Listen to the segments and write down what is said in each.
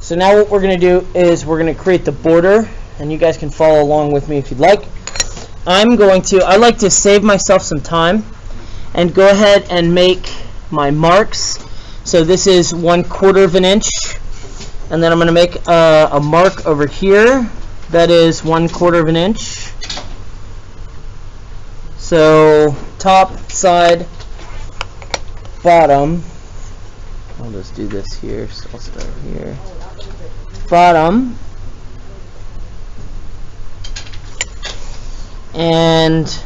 So now what we're going to do is we're going to create the border, and you guys can follow along with me if you'd like. I like to save myself some time and go ahead and make my marks. So this is 1/4 of an inch, and then I'm going to make a mark over here that is 1/4 of an inch. So top, side, bottom. I'll just do this here. So I'll start here. Bottom. And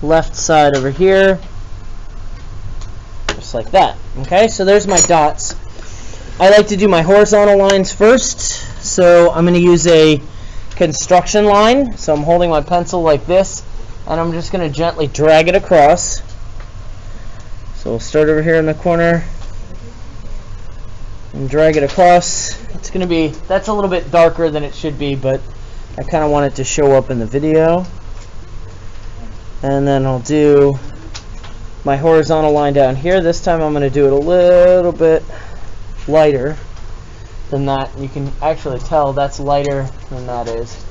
left side over here. Just like that. Okay, so there's my dots. I like to do my horizontal lines first. So I'm going to use a construction line. So I'm holding my pencil like this, and I'm just going to gently drag it across. So we'll start over here in the corner and drag it across. It's going to be, that's a little bit darker than it should be, but I kind of want it to show up in the video. And then I'll do my horizontal line down here. This time I'm going to do it a little bit lighter than that. You can actually tell that's lighter than that is.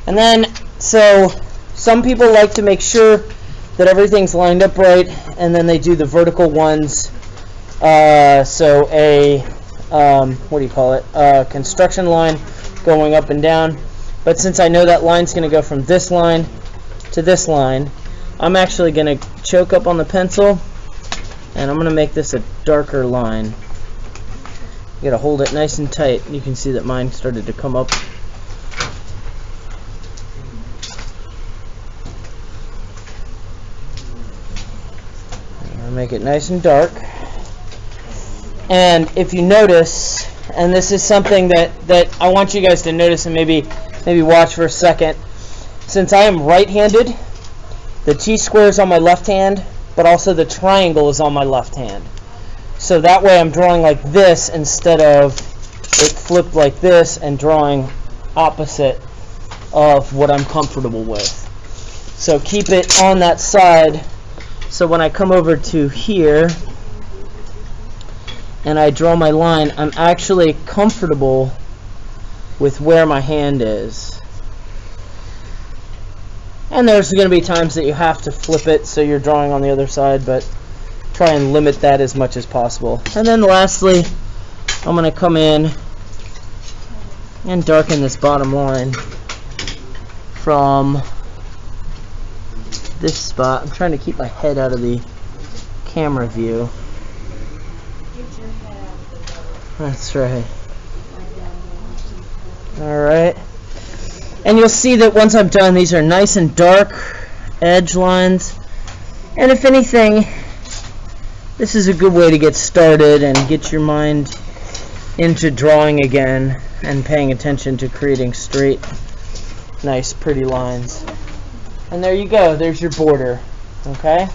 And then, so some people like to make sure that everything's lined up right, and then they do the vertical ones. So a construction line going up and down. But since I know that line's going to go from this line to this line, I'm actually going to choke up on the pencil, and I'm going to make this a darker line. You got to hold it nice and tight. You can see that mine started to come up. I'll make it nice and dark. And if you notice, and this is something that I want you guys to notice and maybe watch for a second. Since I am right-handed, the T-square is on my left hand, but also the triangle is on my left hand. So that way I'm drawing like this instead of it flipped like this and drawing opposite of what I'm comfortable with. So keep it on that side. So when I come over to here and I draw my line, I'm actually comfortable with where my hand is. And there's going to be times that you have to flip it so you're drawing on the other side, but try and limit that as much as possible. And then lastly, I'm going to come in and darken this bottom line from this spot. I'm trying to keep my head out of the camera view. That's right. Alright. And you'll see that once I'm done, these are nice and dark edge lines. And if anything, this is a good way to get started and get your mind into drawing again and paying attention to creating straight, nice, pretty lines. And there you go. There's your border. Okay?